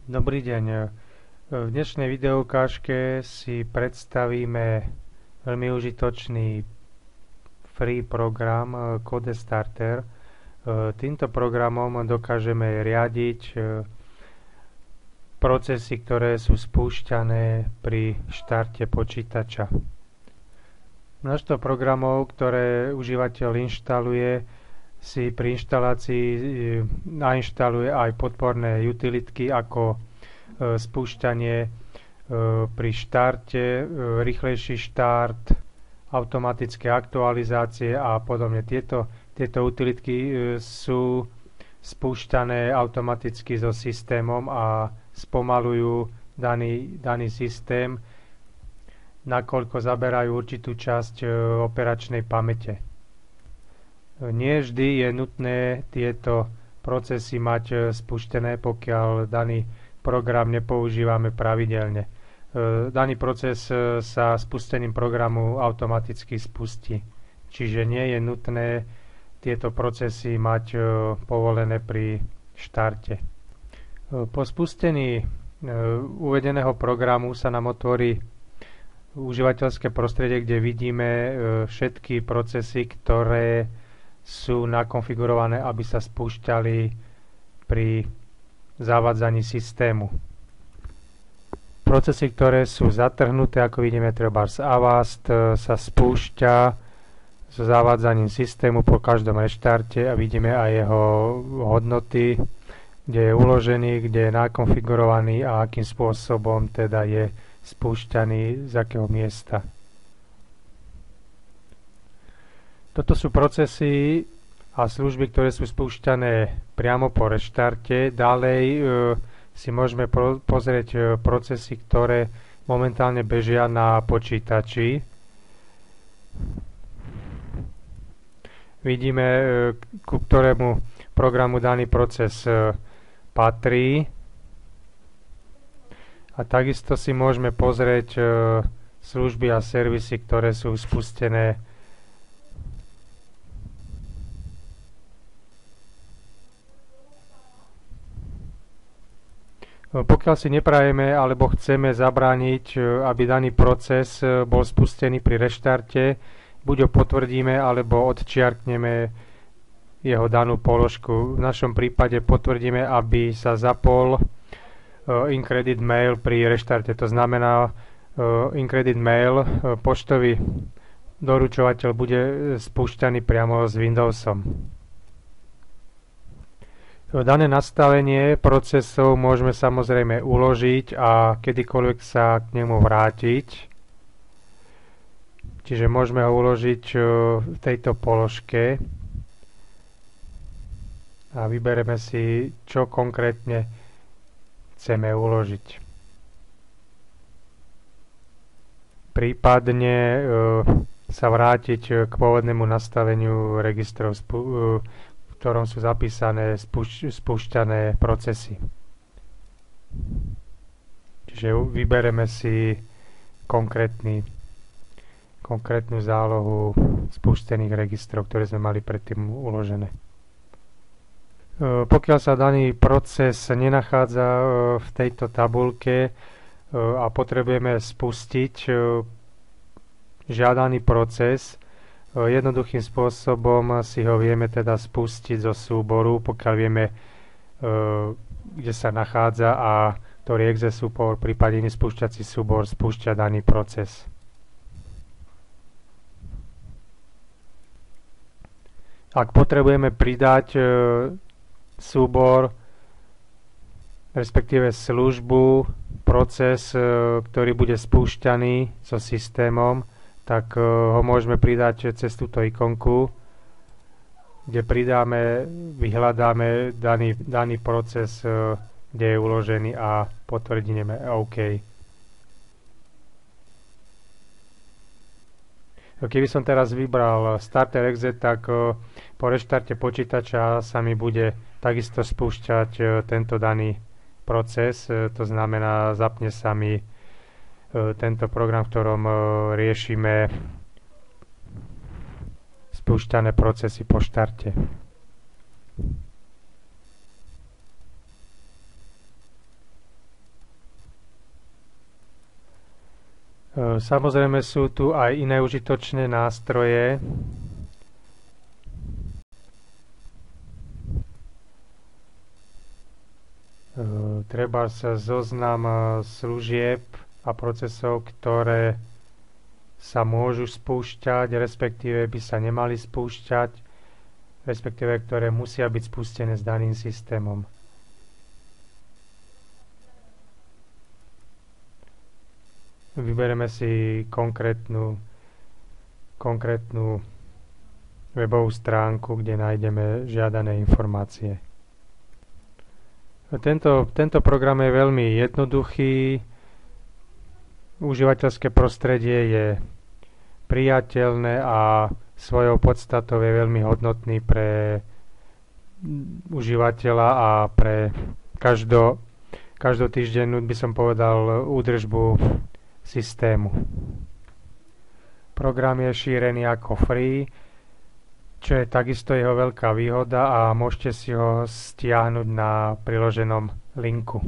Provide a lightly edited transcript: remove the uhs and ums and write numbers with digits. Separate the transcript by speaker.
Speaker 1: Dobrý deň. V dnešnej videoukážke si predstavíme veľmi užitočný free program CodeStarter. Týmto programom dokážeme riadiť procesy, ktoré sú spúšťané pri štarte počítača. Množstvo programov, ktoré užívateľ inštaluje, si pri inštalácii nainštaluje aj podporné utilitky ako spúšťanie pri štarte, rýchlejší štart, automatické aktualizácie a podobne. Tieto utilitky sú spúšťané automaticky so systémom a spomalujú daný systém, nakoľko zaberajú určitú časť operačnej pamäte. Nie vždy je nutné tieto procesy mať spustené, pokiaľ daný program nepoužívame pravidelne. Daný proces sa spustením programu automaticky spustí. Čiže nie je nutné tieto procesy mať povolené pri štarte. Po spustení uvedeného programu sa nám otvorí užívateľské prostredie, kde vidíme všetky procesy, ktoré sú nakonfigurované, aby sa spúšťali pri zavádzaní systému. Procesy, ktoré sú zatrhnuté, ako vidíme trebárs Avast, sa spúšťa so zavádzaním systému po každom reštarte a vidíme aj jeho hodnoty, kde je uložený, kde je nakonfigurovaný a akým spôsobom teda je spúšťaný z akého miesta. Toto sú procesy a služby, ktoré sú spúšťané priamo po reštarte. Ďalej si môžeme pozrieť procesy, ktoré momentálne bežia na počítači. Vidíme, ku ktorému programu daný proces patrí. A takisto si môžeme pozrieť služby a servisy, ktoré sú spustené pokiaľ si neprajeme alebo chceme zabrániť, aby daný proces bol spustený pri reštarte, buď ho potvrdíme alebo odčiarkneme jeho danú položku. V našom prípade potvrdíme, aby sa zapol incredit mail pri reštarte. To znamená, incredit mail, poštový doručovateľ bude spúšťaný priamo s Windowsom. Dané nastavenie procesov môžeme samozrejme uložiť a kedykoľvek sa k nemu vrátiť. Čiže môžeme ho uložiť v tejto položke a vybereme si, čo konkrétne chceme uložiť. Prípadne sa vrátiť k pôvodnému nastaveniu registrov, v ktorom sú zapísané spúšťané procesy. Čiže vybereme si konkrétnu zálohu spúšťaných registrov, ktoré sme mali predtým uložené. Pokiaľ sa daný proces nenachádza v tejto tabuľke a potrebujeme spustiť žiadaný proces, jednoduchým spôsobom si ho vieme teda spustiť zo súboru, pokiaľ vieme, kde sa nachádza a ktorý exe support, prípadne iný spúšťací súbor spúšťa daný proces. Ak potrebujeme pridať súbor, respektíve službu, proces, ktorý bude spúšťaný so systémom, tak ho môžeme pridať cez túto ikonku, kde pridáme, vyhľadáme daný proces, kde je uložený a potvrdíme OK. Keby som teraz vybral Starter Exit, tak po reštarte počítača sa mi bude takisto spúšťať tento daný proces, to znamená, zapne sa mi tento program, v ktorom riešime spúšťané procesy po štarte. Samozrejme sú tu aj iné užitočné nástroje. Treba sa zoznam služieb a procesov, ktoré sa môžu spúšťať, respektíve by sa nemali spúšťať, respektíve ktoré musia byť spustené s daným systémom. Vyberieme si konkrétnu webovú stránku, kde nájdeme žiadané informácie. Tento program je veľmi jednoduchý. Užívateľské prostredie je priateľné a svojou podstatou je veľmi hodnotný pre užívateľa a pre každotýždennú, by som povedal, údržbu systému. Program je šírený ako free, čo je takisto jeho veľká výhoda a môžete si ho stiahnuť na priloženom linku.